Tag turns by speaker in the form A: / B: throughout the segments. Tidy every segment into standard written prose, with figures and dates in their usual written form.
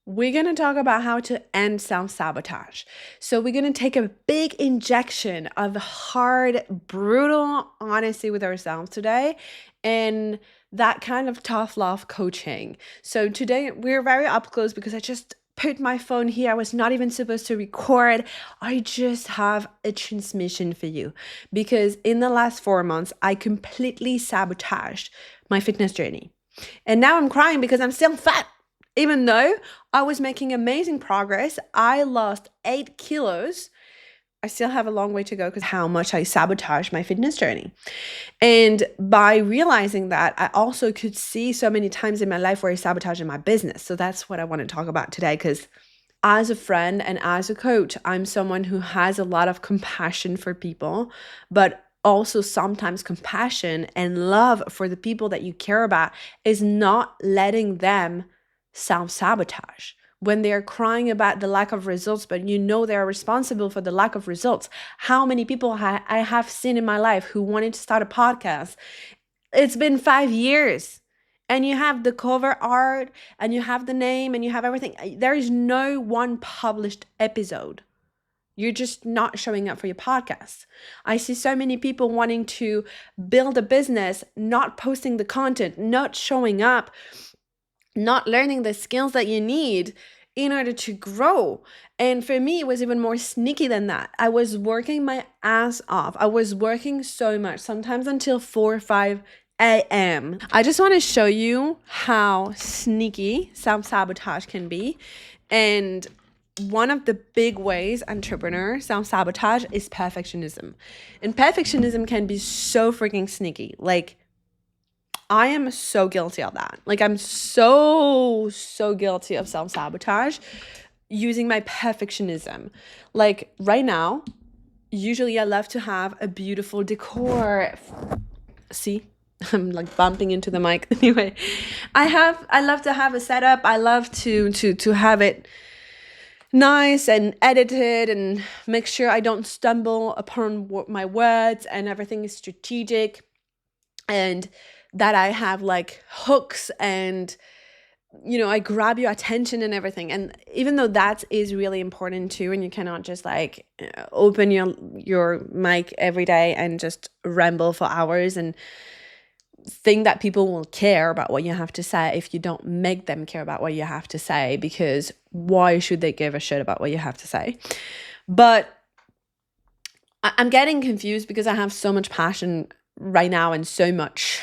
A: we're going to talk about how to end self-sabotage. So we're going to take a big injection of hard, brutal honesty with ourselves today and that kind of tough love coaching. So today we're very up close because I just put my phone here. I was not even supposed to record. I just have a transmission for you because in the last 4 months, I completely sabotaged my fitness journey. And now I'm crying because I'm still fat. Even though I was making amazing progress, I lost 8 kilos. I still have a long way to go because how much I sabotage my fitness journey. And by realizing that, I also could see so many times in my life where I sabotage in my business. So that's what I want to talk about today because as a friend and as a coach, I'm someone who has a lot of compassion for people, but also sometimes compassion and love for the people that you care about is not letting them self-sabotage. When they're crying about the lack of results, but you know they're responsible for the lack of results. How many people I have seen in my life who wanted to start a podcast? It's been 5 years and you have the cover art and you have the name and you have everything. There is no one published episode. You're just not showing up for your podcast. I see so many people wanting to build a business, not posting the content, not showing up, not learning the skills that you need in order to grow. And for me, it was even more sneaky than that. I was working my ass off. I was working so much, sometimes until 4 or 5 a.m. I just want to show you how sneaky self-sabotage can be. And one of the big ways entrepreneur self-sabotage is perfectionism. And perfectionism can be so freaking sneaky. Like, I am so guilty of that. Like, I'm so guilty of self-sabotage using my perfectionism. Like right now, usually I love to have a beautiful decor. See, I'm like bumping into the mic. Anyway, I love to have a setup. I love to have it nice and edited and make sure I don't stumble upon my words and everything is strategic and that I have like hooks and I grab your attention and everything. And even though that is really important too, and you cannot just like open your mic every day and just ramble for hours and think that people will care about what you have to say if you don't make them care about what you have to say, because why should they give a shit about what you have to say? But I'm getting confused because I have so much passion right now and so much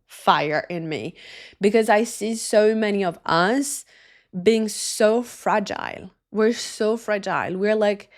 A: fire in me because I see so many of us being so fragile. We're so fragile. We're like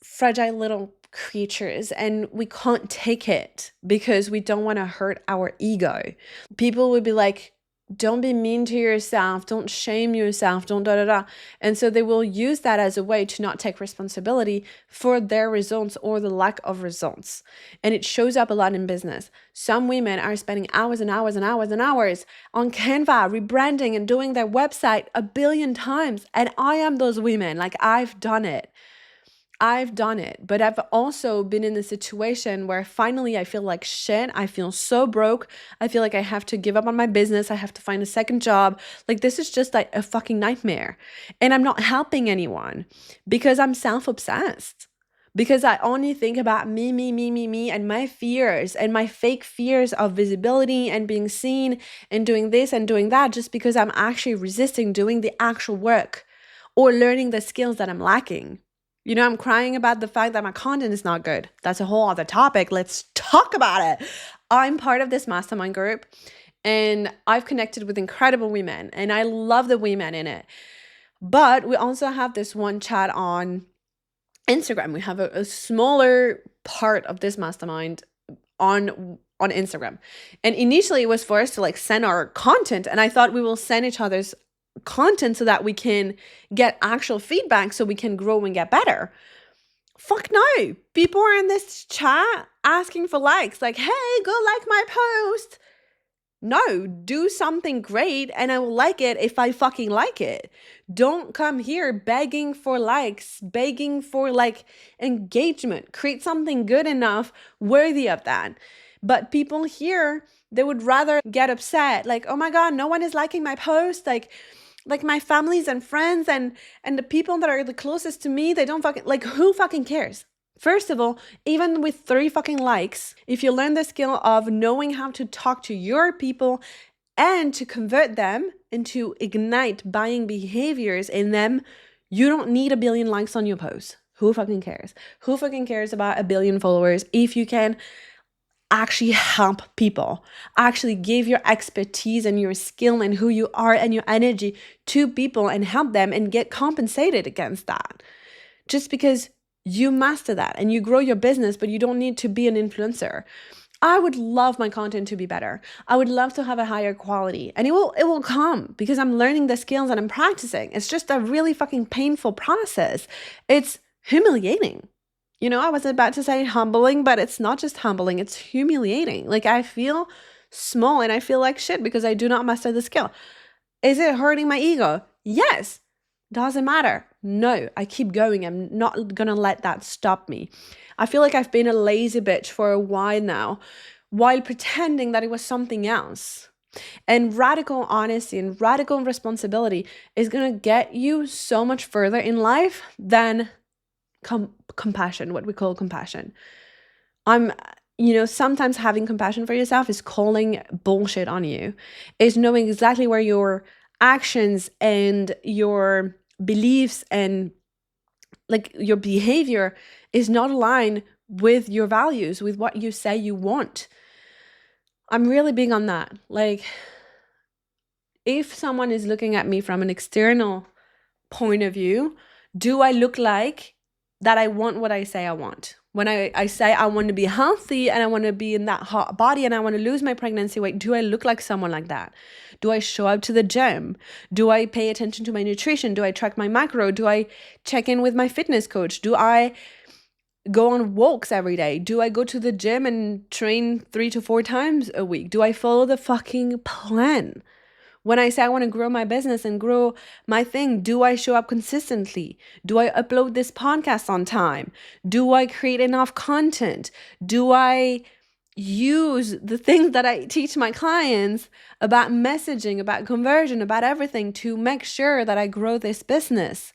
A: fragile little creatures and we can't take it because we don't want to hurt our ego. People would be like, don't be mean to yourself, don't shame yourself, don't da da da. And so they will use that as a way to not take responsibility for their results or the lack of results. And it shows up a lot in business. Some women are spending hours and hours and hours and hours on Canva, rebranding and doing their website 1,000,000,000 times. And I am those women. Like, I've done it. But I've also been in a situation where finally I feel like shit. I feel so broke. I feel like I have to give up on my business. I have to find a second job. Like, this is just like a fucking nightmare. And I'm not helping anyone because I'm self-obsessed. Because I only think about me, and my fears and my fake fears of visibility and being seen and doing this and doing that just because I'm actually resisting doing the actual work or learning the skills that I'm lacking. I'm crying about the fact that my content is not good. That's a whole other topic. Let's talk about it. I'm part of this mastermind group and I've connected with incredible women and I love the women in it. But we also have this one chat on Instagram. We have a smaller part of this mastermind on Instagram. And initially it was for us to like send our content and I thought we will send each other's content so that we can get actual feedback so we can grow and get better. Fuck no. People are in this chat asking for likes. Like, hey, go like my post. No, do something great and I will like it if I fucking like it. Don't come here begging for likes, begging for like engagement. Create something good enough worthy of that. But people here, they would rather get upset. Like, oh my God, no one is liking my post. Like, Like my families and friends and the people that are the closest to me, they don't fucking, like, who fucking cares? First of all, even with 3 fucking likes, if you learn the skill of knowing how to talk to your people and to convert them and to ignite buying behaviors in them, you don't need a billion likes on your post. Who fucking cares? Who fucking cares about a billion followers if you can actually help people, actually give your expertise and your skill and who you are and your energy to people and help them and get compensated against that? Just because you master that and you grow your business, but you don't need to be an influencer. I would love my content to be better. I would love to have a higher quality, and it will come because I'm learning the skills and I'm practicing. It's just a really fucking painful process. It's humiliating. I was about to say humbling, but it's not just humbling, it's humiliating. Like, I feel small and I feel like shit because I do not master the skill. Is it hurting my ego? Yes. Doesn't matter. No, I keep going. I'm not gonna let that stop me. I feel like I've been a lazy bitch for a while now, while pretending that it was something else. And radical honesty and radical responsibility is gonna get you so much further in life than compassion, what we call compassion. Sometimes having compassion for yourself is calling bullshit on you, is knowing exactly where your actions and your beliefs and like your behavior is not aligned with your values, with what you say you want. I'm really big on that. Like, if someone is looking at me from an external point of view, do I look like that I want what I say I want? When I say I want to be healthy and I want to be in that hot body and I want to lose my pregnancy weight, do I look like someone like that? Do I show up to the gym? Do I pay attention to my nutrition? Do I track my macro? Do I check in with my fitness coach? Do I go on walks every day? Do I go to the gym and train 3 to 4 times a week? Do I follow the fucking plan? When I say I want to grow my business and grow my thing, do I show up consistently? Do I upload this podcast on time? Do I create enough content? Do I use the things that I teach my clients about messaging, about conversion, about everything to make sure that I grow this business?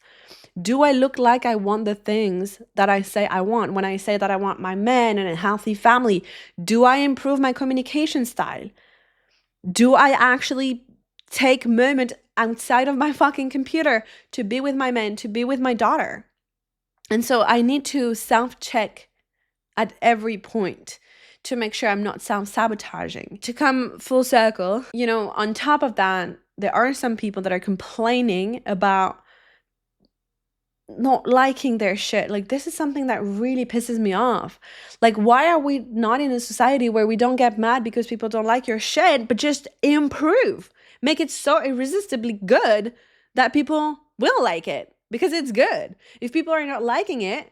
A: Do I look like I want the things that I say I want? When I say that I want my man and a healthy family, do I improve my communication style? Do I actually take a moment outside of my fucking computer to be with my man, to be with my daughter? And so I need to self-check at every point to make sure I'm not self-sabotaging. To come full circle, on top of that, there are some people that are complaining about not liking their shit. Like, this is something that really pisses me off. Like, why are we not in a society where we don't get mad because people don't like your shit, but just improve? Make it so irresistibly good that people will like it because it's good. If people are not liking it,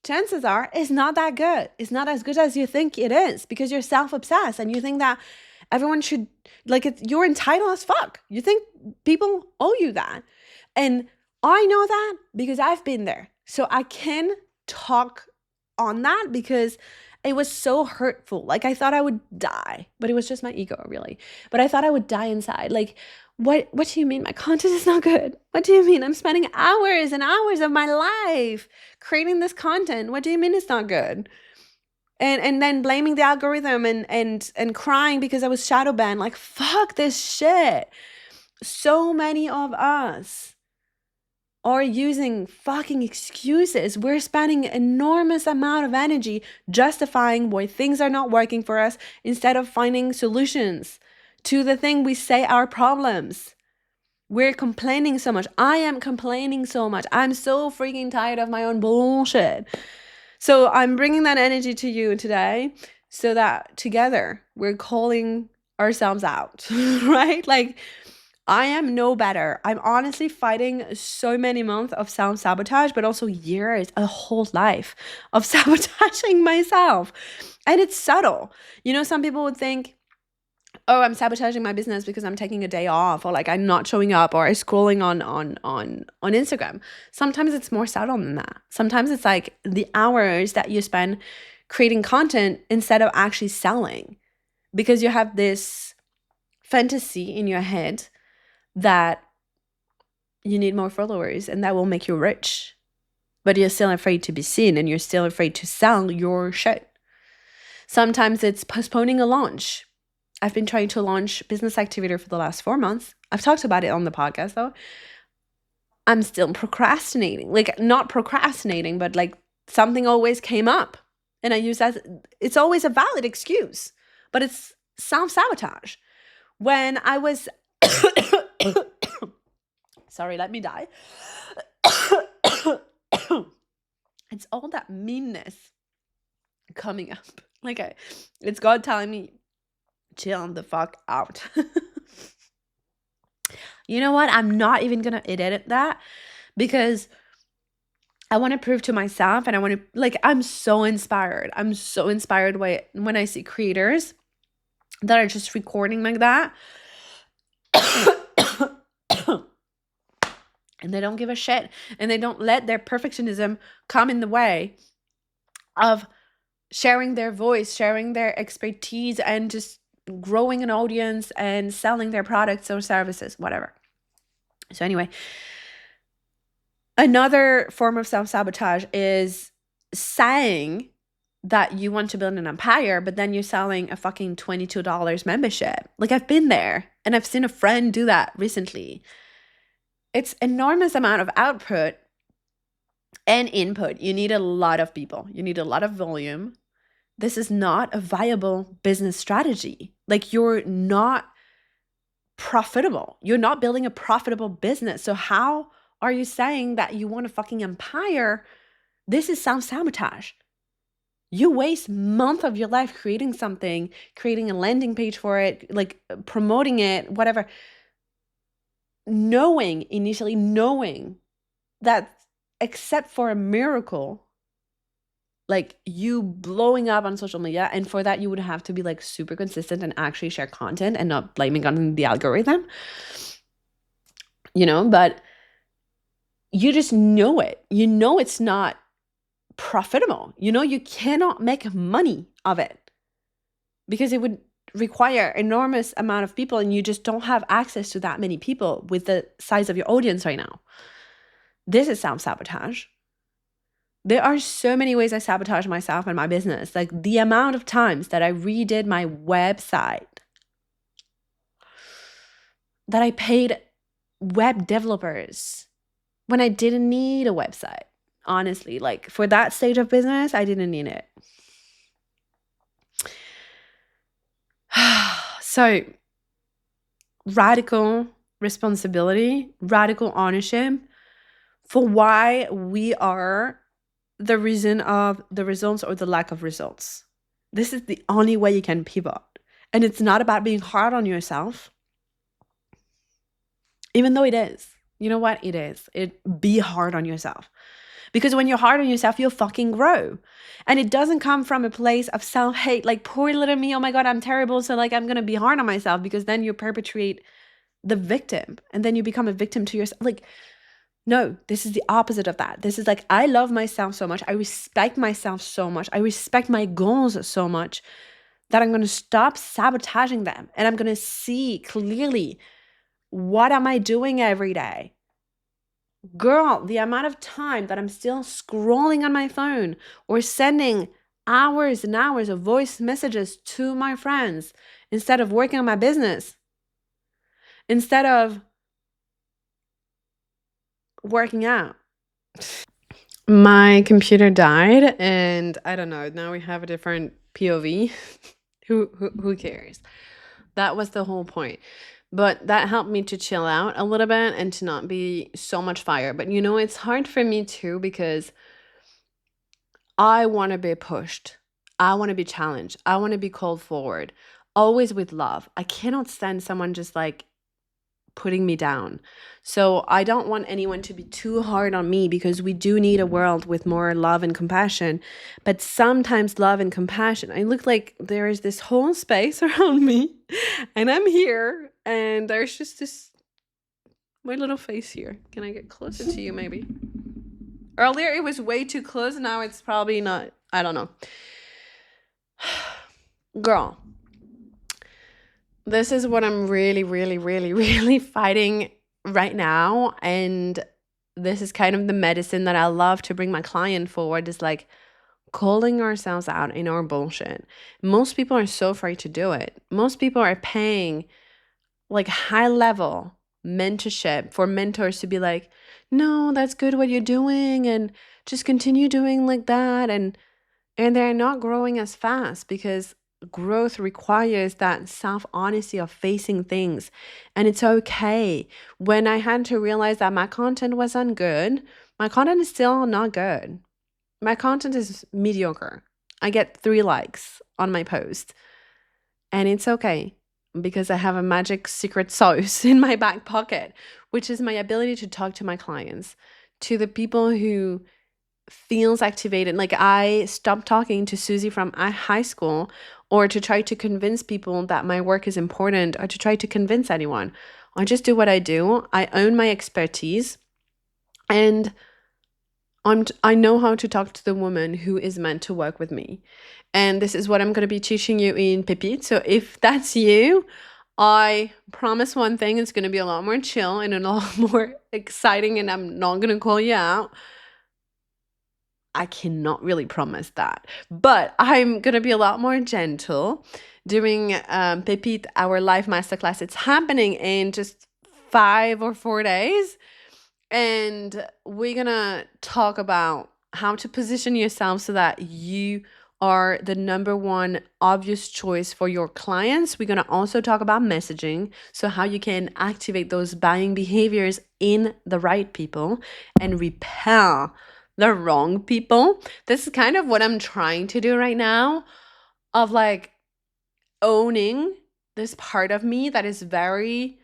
A: chances are it's not that good. It's not as good as you think it is because you're self-obsessed and you think that everyone should, like, you're entitled as fuck. You think people owe you that. And I know that because I've been there. So I can talk on that because it was so hurtful. Like, I thought I would die, but it was just my ego, really. But I thought I would die inside. Like, what do you mean my content is not good? What do you mean I'm spending hours and hours of my life creating this content? What do you mean it's not good? And then blaming the algorithm and crying because I was shadow banned. Like, fuck this shit. So many of us are using fucking excuses. We're spending enormous amount of energy justifying why things are not working for us instead of finding solutions to the thing we say are problems. We're complaining so much. I am complaining so much. I'm so freaking tired of my own bullshit. So I'm bringing that energy to you today so that together we're calling ourselves out, right? Like, I am no better. I'm honestly fighting so many months of self-sabotage, but also years, a whole life of sabotaging myself. And it's subtle. Some people would think, oh, I'm sabotaging my business because I'm taking a day off, or like I'm not showing up, or I'm scrolling on Instagram. Sometimes it's more subtle than that. Sometimes it's like the hours that you spend creating content instead of actually selling, because you have this fantasy in your head that you need more followers, and that will make you rich. But you're still afraid to be seen, and you're still afraid to sell your shit. Sometimes it's postponing a launch. I've been trying to launch Business Activator for the last 4 months. I've talked about it on the podcast though. I'm still procrastinating. Like, not procrastinating, but like something always came up. And I use that, it's always a valid excuse, but it's self-sabotage. When I was, sorry, let me die. It's all that meanness coming up. Like, it's God telling me, chill the fuck out. You know what? I'm not even going to edit that because I want to prove to myself, and I want to, like, I'm so inspired. I'm so inspired when I see creators that are just recording like that. And they don't give a shit, and they don't let their perfectionism come in the way of sharing their voice, sharing their expertise, and just growing an audience and selling their products or services, whatever. So anyway, another form of self-sabotage is saying that you want to build an empire, but then you're selling a fucking $22 membership. Like, I've been there, and I've seen a friend do that recently. It's enormous amount of output and input. You need a lot of people. You need a lot of volume. This is not a viable business strategy. Like, you're not profitable. You're not building a profitable business. So how are you saying that you want a fucking empire? This is self-sabotage. You waste months of your life creating something, creating a landing page for it, like promoting it, whatever. Initially knowing that except for a miracle, like you blowing up on social media, and for that you would have to be like super consistent and actually share content and not blaming on the algorithm, but you just know it. You know it's not profitable. You cannot make money of it because it would require enormous amount of people, and you just don't have access to that many people with the size of your audience right now. This is self-sabotage. There are so many ways I sabotage myself and my business. Like the amount of times that I redid my website, that I paid web developers when I didn't need a website. Honestly, like for that stage of business, I didn't need it. So, radical responsibility, radical ownership for why we are the reason of the results or the lack of results. This is the only way you can pivot. And it's not about being hard on yourself, even though it is. You know what? It is. Be hard on yourself. Because when you're hard on yourself, you'll fucking grow. And it doesn't come from a place of self-hate, like poor little me, oh my God, I'm terrible, so like I'm going to be hard on myself, because then you perpetuate the victim and then you become a victim to yourself. Like, no, this is the opposite of that. This is like, I love myself so much. I respect myself so much. I respect my goals so much that I'm going to stop sabotaging them. And I'm going to see clearly, what am I doing every day? Girl, the amount of time that I'm still scrolling on my phone or sending hours and hours of voice messages to my friends instead of working on my business, instead of working out. My computer died, and I don't know, now we have a different POV. Who cares? That was the whole point. But that helped me to chill out a little bit and to not be so much fire. But it's hard for me too, because I want to be pushed. I want to be challenged. I want to be called forward, always with love. I cannot stand someone just like putting me down. So I don't want anyone to be too hard on me, because we do need a world with more love and compassion. But sometimes love and compassion, I look like there is this whole space around me and I'm here, and there's just my little face here. Can I get closer to you maybe? Earlier it was way too close. Now it's probably not. I don't know. Girl, this is what I'm really, really, really, really fighting right now, and this is kind of the medicine that I love to bring my client forward, is like calling ourselves out in our bullshit. Most people are so afraid to do it. Most people are paying like high level mentorship for mentors to be like, no, that's good what you're doing, and just continue doing like that. And they're not growing as fast because growth requires that self honesty of facing things. And it's okay. When I had to realize that my content wasn't good, my content is still not good. My content is mediocre. I get 3 likes on my post, and it's okay because I have a magic secret sauce in my back pocket, which is my ability to talk to my clients, to the people who feels activated. Like, I stopped talking to Susie from high school, or to try to convince people that my work is important, or to try to convince anyone. I just do what I do. I own my expertise, and I know how to talk to the woman who is meant to work with me. And this is what I'm going to be teaching you in Pépite. So if that's you, I promise one thing, it's going to be a lot more chill and a lot more exciting, and I'm not going to call you out. I cannot really promise that, but I'm going to be a lot more gentle during Pépite, our live masterclass. It's happening in just 5 or 4 days. And we're going to talk about how to position yourself so that you are the number one obvious choice for your clients. We're going to also talk about messaging, so how you can activate those buying behaviors in the right people and repel the wrong people. This is kind of what I'm trying to do right now, of like owning this part of me that is very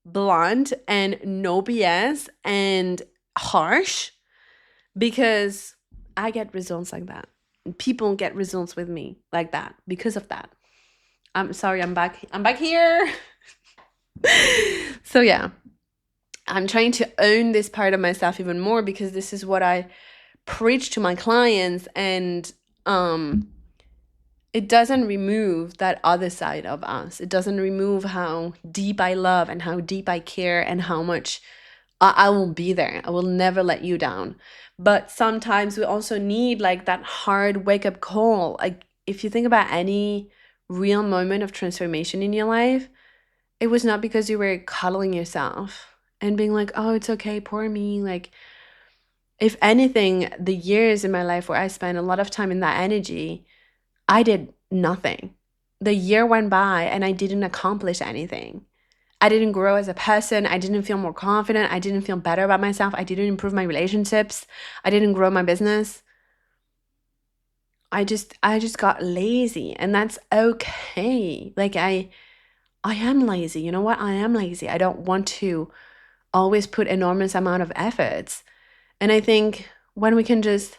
A: blunt and no BS and harsh, because I get results like that. People get results with me like that because of that. I'm sorry, I'm back. I'm back here. So yeah, I'm trying to own this part of myself even more, because this is what I preach to my clients, and it doesn't remove that other side of us. It doesn't remove how deep I love and how deep I care and how much I will be there. I will never let you down. But sometimes we also need like that hard wake up call. Like, if you think about any real moment of transformation in your life, it was not because you were cuddling yourself and being like, oh, it's okay, poor me. Like, if anything, the years in my life where I spent a lot of time in that energy, I did nothing. The year went by and I didn't accomplish anything. I didn't grow as a person. I didn't feel more confident. I didn't feel better about myself. I didn't improve my relationships. I didn't grow my business. I just got lazy, and that's okay. Like, I am lazy. You know what? I am lazy. I don't want to always put enormous amount of efforts. And I think when we can just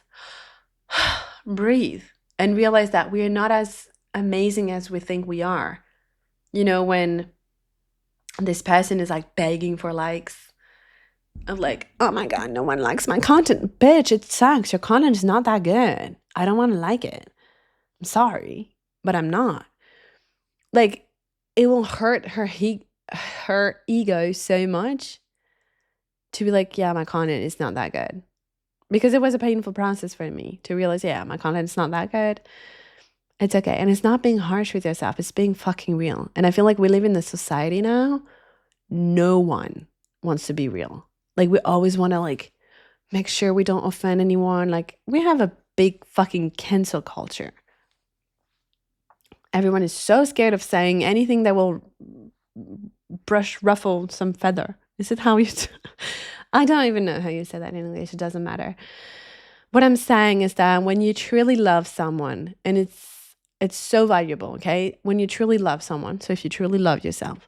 A: breathe and realize that we are not as amazing as we think we are. You know, when this person is like begging for likes, of like, oh my God, no one likes my content. Bitch, it sucks. Your content is not that good. I don't want to like it. I'm sorry, but I'm not. Like, it will hurt her ego so much to be like, yeah, my content is not that good. Because it was a painful process for me to realize, yeah, my content is not that good. It's okay. And it's not being harsh with yourself. It's being fucking real. And I feel like we live in this society now. No one wants to be real. Like, we always want to like make sure we don't offend anyone. Like, we have a big fucking cancel culture. Everyone is so scared of saying anything that will ruffle some feather. Is it how you I don't even know how you say that in English. It doesn't matter. What I'm saying is that when you truly love someone, and it's so valuable, okay? When you truly love someone, so if you truly love yourself,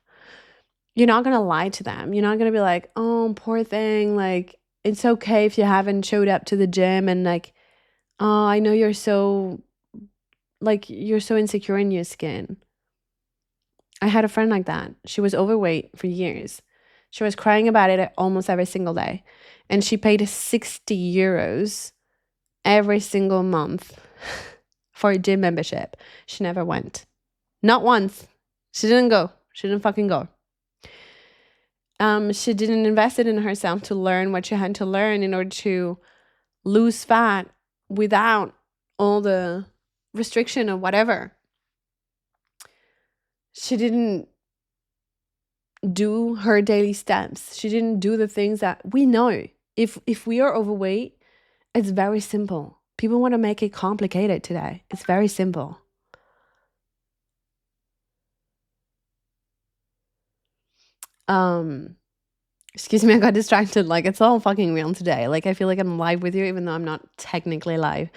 A: you're not going to lie to them. You're not going to be like, oh, poor thing. Like, it's okay if you haven't showed up to the gym, and like, oh, I know you're so, like, you're so insecure in your skin. I had a friend like that. She was overweight for years. She was crying about it almost every single day. And she paid 60 euros every single month for a gym membership. She never went. Not once. She didn't go. She didn't fucking go. She didn't invest it in herself to learn what she had to learn in order to lose fat without all the restriction or whatever. She didn't do her daily steps. She didn't do the things that we know. If we are overweight, it's very simple. People want to make it complicated today. It's very simple. Um Excuse me, I got distracted. Like, it's all fucking real today. Like, I feel like I'm live with you, even though I'm not technically live.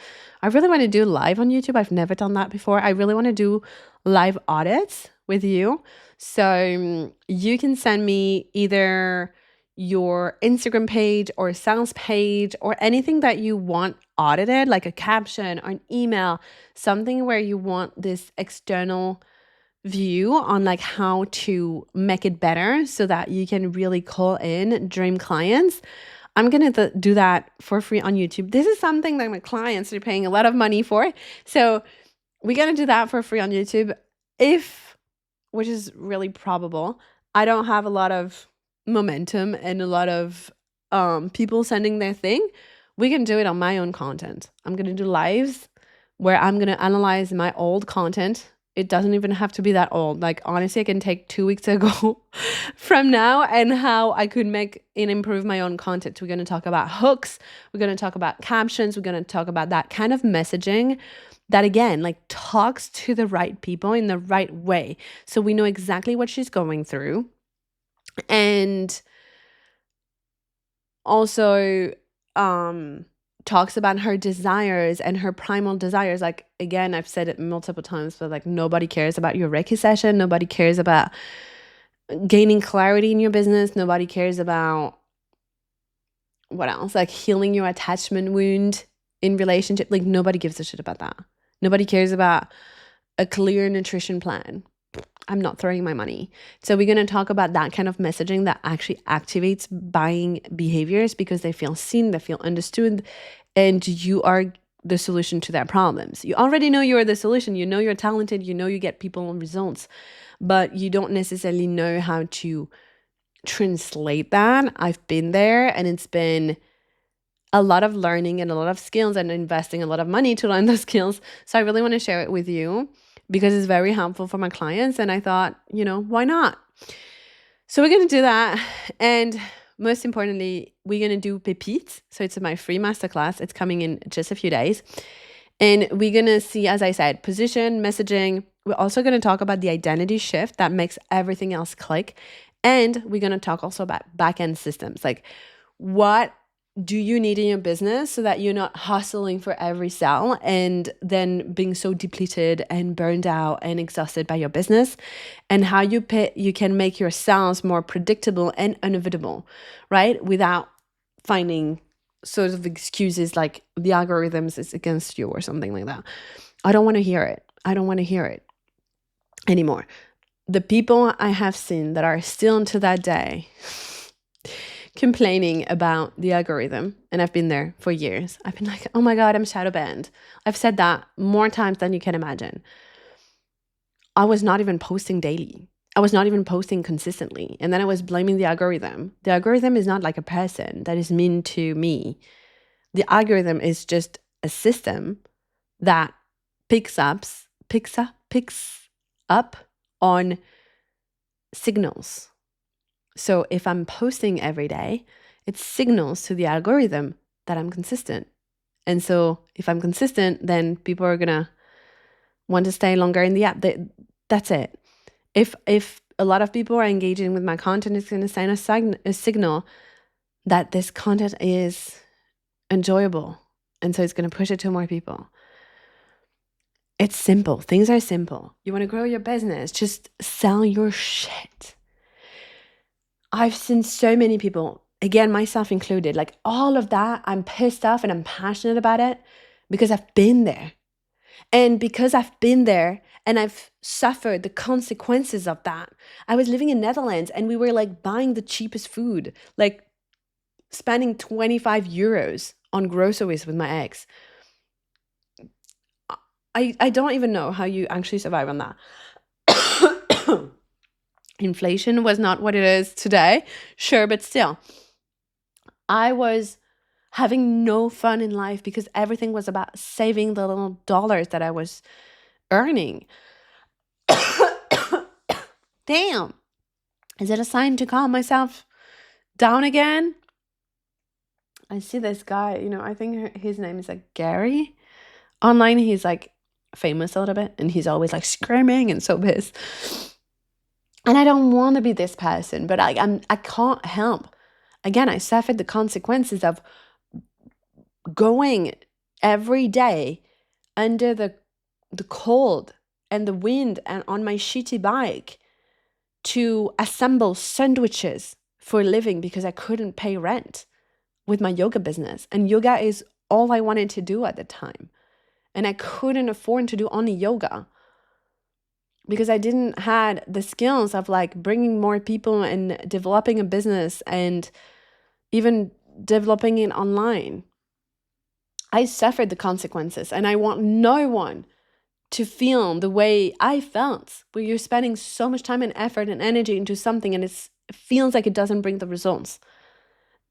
A: I really want to do live on YouTube. I've never done that before. I really want to do live audits with you. So you can send me either your Instagram page or sales page or anything that you want audited, like a caption or an email, something where you want this external view on like how to make it better so that you can really call in dream clients. I'm going to do that for free on YouTube. This is something that my clients are paying a lot of money for. So we're going to do that for free on YouTube. If, which is really probable, I don't have a lot of momentum and a lot of people sending their thing, we can do it on my own content. I'm going to do lives where I'm going to analyze my old content. It doesn't even have to be that old. Like, honestly, I can take 2 weeks ago from now and how I could make and improve my own content. We're going to talk about hooks. We're going to talk about captions. We're going to talk about that kind of messaging that, again, like talks to the right people in the right way. So we know exactly what she's going through. And also, talks about her desires and her primal desires. Like, again, I've said it multiple times, but like, nobody cares about your Reiki session. Nobody cares about gaining clarity in your business. Nobody cares about what else? Like healing your attachment wound in relationship. Like, nobody gives a shit about that. Nobody cares about a clear nutrition plan. I'm not throwing my money. So we're going to talk about that kind of messaging that actually activates buying behaviors because they feel seen, they feel understood, and you are the solution to their problems. You already know you're the solution. You know you're talented. You know you get people results, but you don't necessarily know how to translate that. I've been there, and it's been a lot of learning and a lot of skills and investing a lot of money to learn those skills. So I really want to share it with you because it's very helpful for my clients. And I thought, why not? So we're going to do that. And most importantly, we're going to do Pépite. So it's my free masterclass. It's coming in just a few days. And we're going to see, as I said, position, messaging. We're also going to talk about the identity shift that makes everything else click. And we're going to talk also about back-end systems. Like, what do you need in your business so that you're not hustling for every sale and then being so depleted and burned out and exhausted by your business, and how you can make your sales more predictable and unavoidable, right? Without finding sort of excuses like the algorithms is against you or something like that. I don't want to hear it. I don't want to hear it anymore. The people I have seen that are still to that day complaining about the algorithm, and I've been there for years. I've been like, oh my God, I'm shadow banned. I've said that more times than you can imagine. I was not even posting daily. I was not even posting consistently. And then I was blaming the algorithm. The algorithm is not like a person that is mean to me. The algorithm is just a system that picks up on signals. So if I'm posting every day, it signals to the algorithm that I'm consistent. And so if I'm consistent, then people are going to want to stay longer in the app. That's it. If a lot of people are engaging with my content, it's going to send a signal that this content is enjoyable. And so it's going to push it to more people. It's simple. Things are simple. You want to grow your business, just sell your shit. I've seen so many people, again, myself included, like all of that, I'm pissed off and I'm passionate about it because I've been there. And because I've been there and I've suffered the consequences of that. I was living in Netherlands and we were like buying the cheapest food, like spending 25 euros on groceries with my ex. I don't even know how you actually survive on that. Inflation was not what it is today, sure, but still, I was having no fun in life because everything was about saving the little dollars that I was earning. Damn. Is it a sign to calm myself down again? I see this guy, I think his name is like Gary. Online, he's like famous a little bit and he's always like screaming and so pissed. And I don't want to be this person, but I can't help. Again, I suffered the consequences of going every day under the cold and the wind and on my shitty bike to assemble sandwiches for a living because I couldn't pay rent with my yoga business. And yoga is all I wanted to do at the time. And I couldn't afford to do only yoga because I didn't had the skills of like bringing more people and developing a business and even developing it online. I suffered the consequences, and I want no one to feel the way I felt, where you're spending so much time and effort and energy into something and it feels like it doesn't bring the results.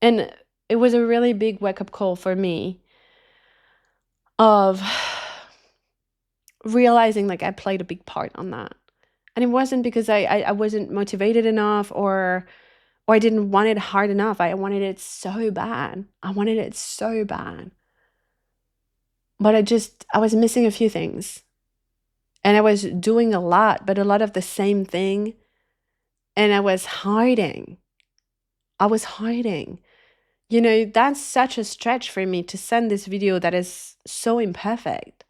A: And it was a really big wake-up call for me of realizing like I played a big part on that. And it wasn't because I wasn't motivated enough or I didn't want it hard enough. I wanted it so bad. I wanted it so bad. But I was missing a few things. And I was doing a lot, but a lot of the same thing. And I was hiding. That's such a stretch for me to send this video that is so imperfect.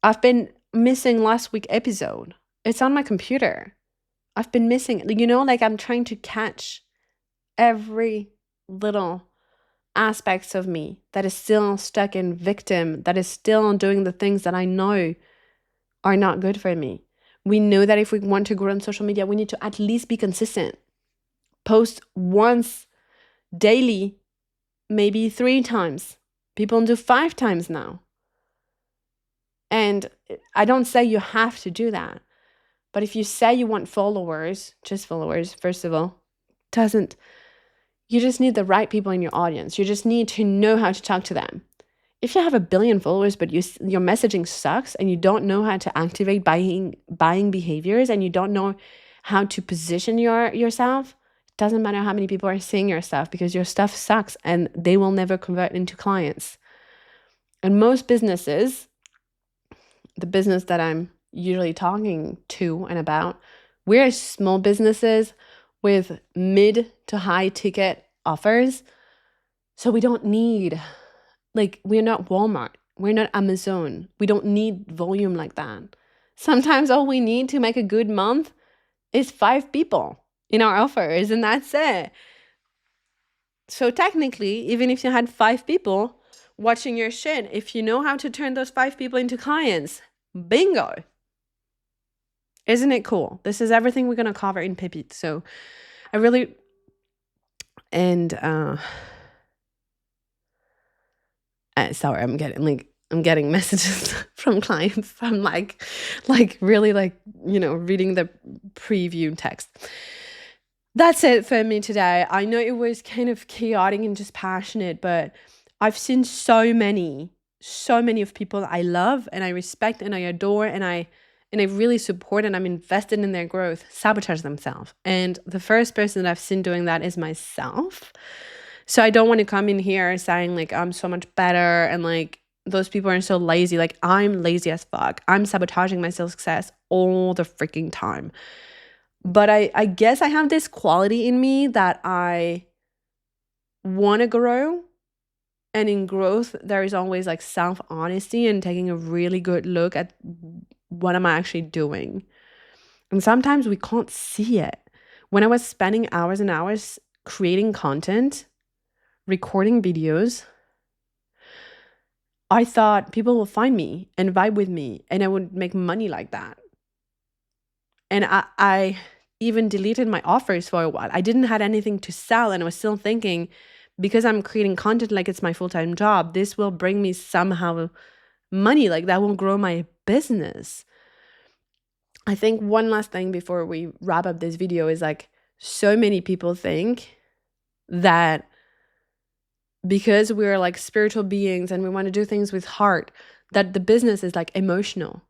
A: I've been missing last week's episode. It's on my computer. I've been missing, like I'm trying to catch every little aspects of me that is still stuck in victim, that is still doing the things that I know are not good for me. We know that if we want to grow on social media, we need to at least be consistent. Post once daily, maybe 3 times. People do 5 times now. And I don't say you have to do that. But if you say you want followers, just followers, first of all, you just need the right people in your audience. You just need to know how to talk to them. If you have 1 billion followers, but your messaging sucks and you don't know how to activate buying behaviors and you don't know how to position yourself, it doesn't matter how many people are seeing your stuff because your stuff sucks and they will never convert into clients. And most businesses, the business that I'm usually talking to and about, we're small businesses with mid to high ticket offers. So we don't need, we're not Walmart. We're not Amazon. We don't need volume like that. Sometimes all we need to make a good month is 5 people in our offers, and that's it. So technically, even if you had 5 people watching your shit, if you know how to turn those 5 people into clients, bingo. Isn't it cool? This is everything we're going to cover in Pipit. So I really, and sorry, I'm getting messages from clients. I'm really reading the preview text. That's it for me today. I know it was kind of chaotic and just passionate, but I've seen so many of people I love and I respect and I adore and I really support and I'm invested in their growth, sabotage themselves. And the first person that I've seen doing that is myself. So I don't want to come in here saying like I'm so much better and like those people are so lazy. Like I'm lazy as fuck. I'm sabotaging my success all the freaking time. But I guess I have this quality in me that I want to grow. And in growth, there is always like self-honesty and taking a really good look at what am I actually doing. And sometimes we can't see it. When I was spending hours and hours creating content, recording videos, I thought people will find me and vibe with me and I would make money like that. And I even deleted my offers for a while. I didn't have anything to sell and I was still thinking, because I'm creating content like it's my full-time job, this will bring me somehow money, like that will grow my business. I think one last thing before we wrap up this video is like, so many people think that because we're like spiritual beings and we want to do things with heart, that the business is like emotional.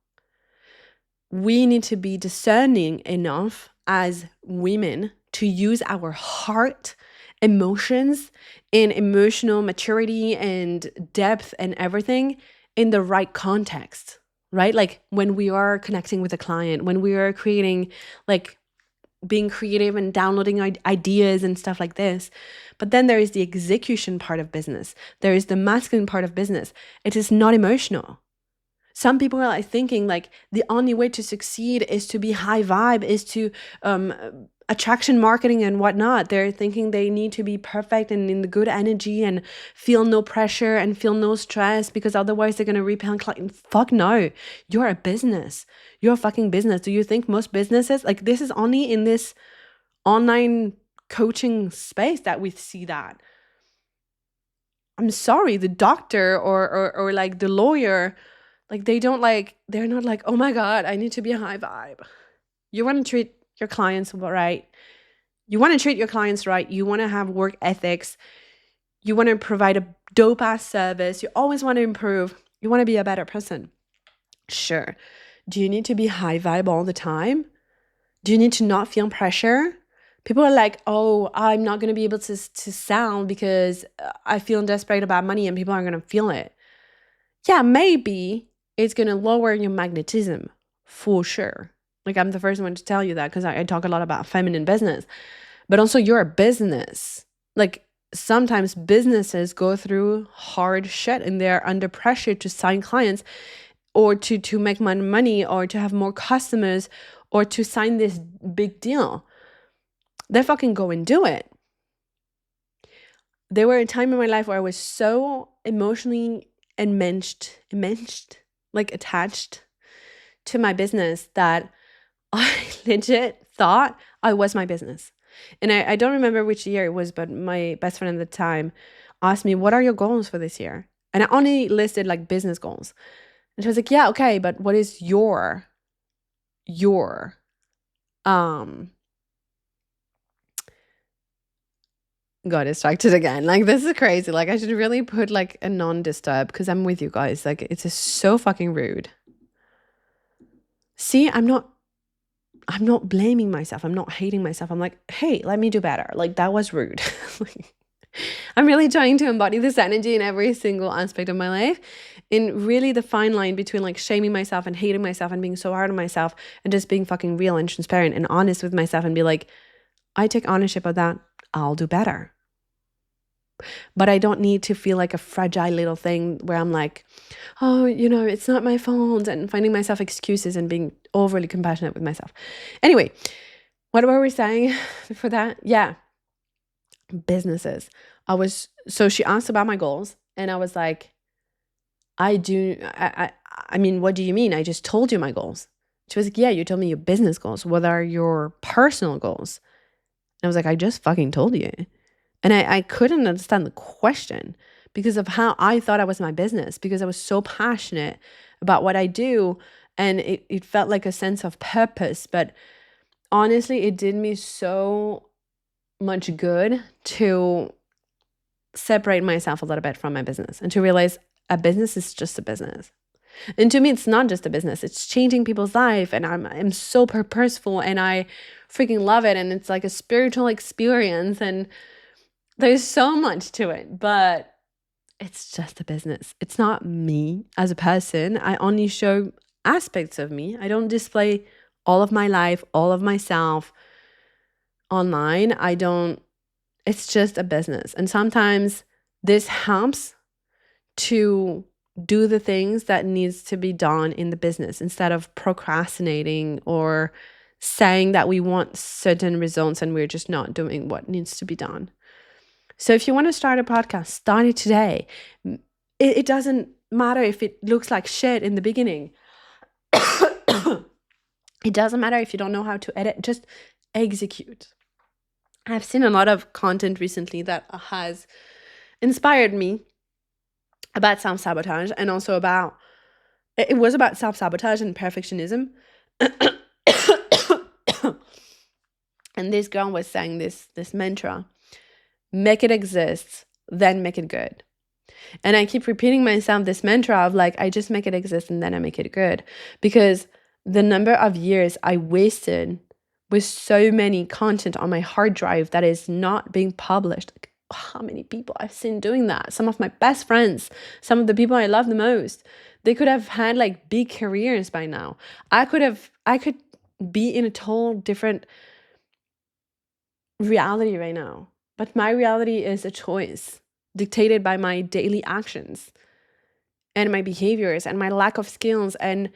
A: We need to be discerning enough as women to use our heart, emotions, and emotional maturity and depth and everything in the right context, right? Like when we are connecting with a client, when we are creating, like being creative and downloading ideas and stuff like this. But then there is the execution part of business. There is the masculine part of business. It is not emotional. Some people are like thinking like the only way to succeed is to be high vibe, is to attraction marketing and whatnot. They're thinking they need to be perfect and in the good energy and feel no pressure and feel no stress because otherwise they're going to repel client. Fuck no. You're a business. You're a fucking business. Do you think most businesses, like this is only in this online coaching space that we see that? I'm sorry, the doctor or like the lawyer, like they're not like, oh my God, I need to be a high vibe. You want to treat your clients right. You want to treat your clients right. You want to have work ethics. You want to provide a dope ass service. You always want to improve. You want to be a better person. Sure. Do you need to be high vibe all the time? Do you need to not feel pressure? People are like, oh, I'm not going to be able to sell because I feel desperate about money and people aren't going to feel it. Yeah, maybe it's going to lower your magnetism for sure. Like I'm the first one to tell you that because I talk a lot about feminine business, but also you're a business. Like sometimes businesses go through hard shit and they're under pressure to sign clients or to make more money or to have more customers or to sign this big deal. They fucking go and do it. There were a time in my life where I was so emotionally like attached to my business that I legit thought I was my business. And I don't remember which year it was, but my best friend at the time asked me, what are your goals for this year? And I only listed like business goals. And she was like, yeah, okay, but what is your got distracted again. Like this is crazy. Like I should really put like a non-disturb because I'm with you guys. Like it's just so fucking rude. See, I'm not blaming myself. I'm not hating myself. I'm like, hey, let me do better. Like that was rude. I'm really trying to embody this energy in every single aspect of my life. In really the fine line between like shaming myself and hating myself and being so hard on myself and just being fucking real and transparent and honest with myself and be like, I take ownership of that. I'll do better. But I don't need to feel like a fragile little thing where I'm like, oh, it's not my fault and finding myself excuses and being overly compassionate with myself. Anyway, what were we saying before that? Yeah, businesses. So she asked about my goals and I was like, I mean, what do you mean? I just told you my goals. She was like, yeah, you told me your business goals. What are your personal goals? And I was like, I just fucking told you. And I couldn't understand the question because of how I thought I was my business, because I was so passionate about what I do. And it felt like a sense of purpose. But honestly, it did me so much good to separate myself a little bit from my business and to realize a business is just a business. And to me, it's not just a business. It's changing people's life. And I'm so purposeful and I freaking love it. And it's like a spiritual experience. And there's so much to it, but it's just a business. It's not me as a person. I only show aspects of me. I don't display all of my life, all of myself online. It's just a business. And sometimes this helps to do the things that needs to be done in the business instead of procrastinating or saying that we want certain results and we're just not doing what needs to be done. So if you want to start a podcast, start it today. It doesn't matter if it looks like shit in the beginning. It doesn't matter if you don't know how to edit, just execute. I've seen a lot of content recently that has inspired me about self-sabotage and also it was about self-sabotage and perfectionism. And this girl was saying this mantra: make it exist, then make it good. And I keep repeating myself this mantra of like, I just make it exist and then I make it good. Because the number of years I wasted with so many content on my hard drive that is not being published. Like, how many people I've seen doing that? Some of my best friends, some of the people I love the most, they could have had like big careers by now. I could be in a total different reality right now. But my reality is a choice dictated by my daily actions and my behaviors and my lack of skills. And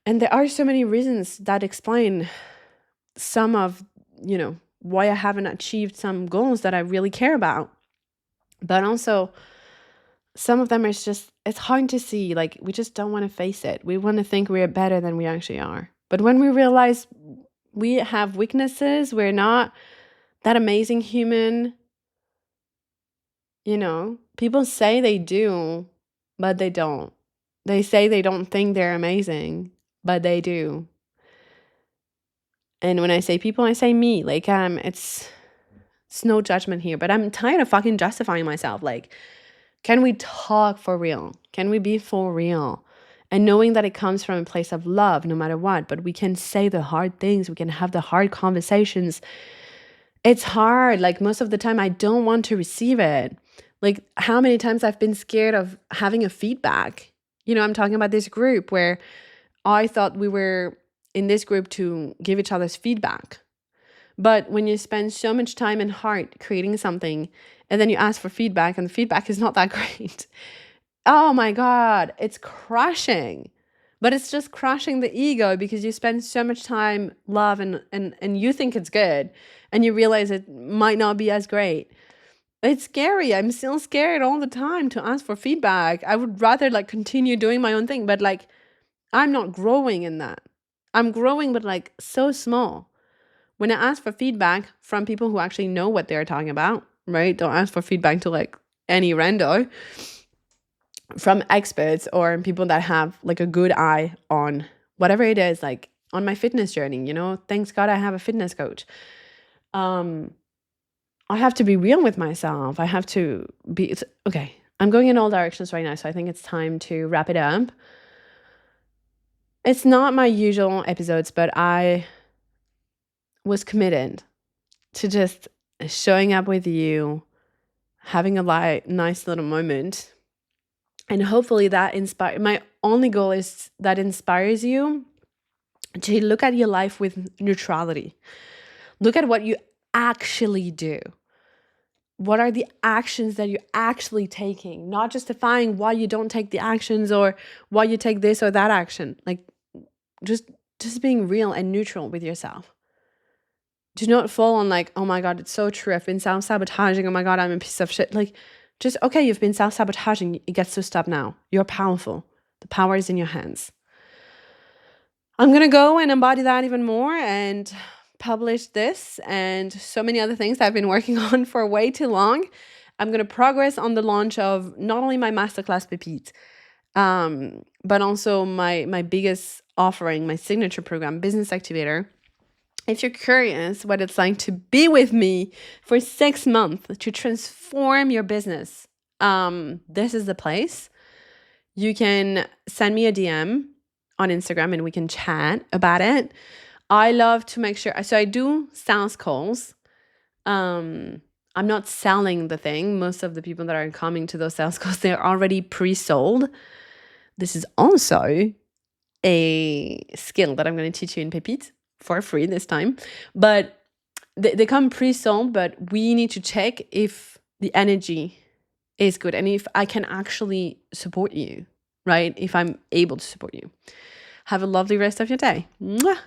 A: there are so many reasons that explain some of, why I haven't achieved some goals that I really care about. But also some of them is just, it's hard to see. Like, we just don't want to face it. We want to think we're better than we actually are. But when we realize we have weaknesses, we're not that amazing human. People say they do, but they don't. They say they don't think they're amazing, but they do. And when I say people, I say me. Like, it's no judgment here, but I'm tired of fucking justifying myself. Like, can we talk for real? Can we be for real? And knowing that it comes from a place of love, no matter what, but we can say the hard things. We can have the hard conversations. It's hard. Like, most of the time, I don't want to receive it. Like, how many times I've been scared of having a feedback. I'm talking about this group where I thought we were in this group to give each other's feedback. But when you spend so much time and heart creating something and then you ask for feedback and the feedback is not that great, oh my God, it's crushing. But it's just crushing the ego because you spend so much time, love, and you think it's good and you realize it might not be as great. It's scary. I'm still scared all the time to ask for feedback. I would rather like continue doing my own thing, but like I'm not growing in that. I'm growing, but like so small. When I ask for feedback from people who actually know what they're talking about, right? Don't ask for feedback to like any rando, from experts or people that have like a good eye on whatever it is, like on my fitness journey, thanks God I have a fitness coach. I have to be real with myself. I have to be, okay, I'm going in all directions right now, so I think it's time to wrap it up. It's not my usual episodes, but I was committed to just showing up with you, having a nice little moment. And hopefully that my only goal is that inspires you to look at your life with neutrality. Look at what you actually do. What are the actions that you're actually taking? Not justifying why you don't take the actions or why you take this or that action. Like, just being real and neutral with yourself. Do not fall on like, oh my God, it's so true. I've been self-sabotaging. Oh my God, I'm a piece of shit. Like, just, okay, you've been self-sabotaging. It gets to stop now. You're powerful. The power is in your hands. I'm going to go and embody that even more and publish this and so many other things that I've been working on for way too long. I'm going to progress on the launch of not only my masterclass Pépite, but also my biggest offering, my signature program, Business Activator. If you're curious what it's like to be with me for 6 months to transform your business, this is the place. You can send me a DM on Instagram and we can chat about it. I love to make sure, so I do sales calls. I'm not selling the thing. Most of the people that are coming to those sales calls, they're already pre-sold. This is also a skill that I'm going to teach you in Pépite for free this time. But they come pre-sold, but we need to check if the energy is good and if I can actually support you, right? If I'm able to support you. Have a lovely rest of your day. Mwah!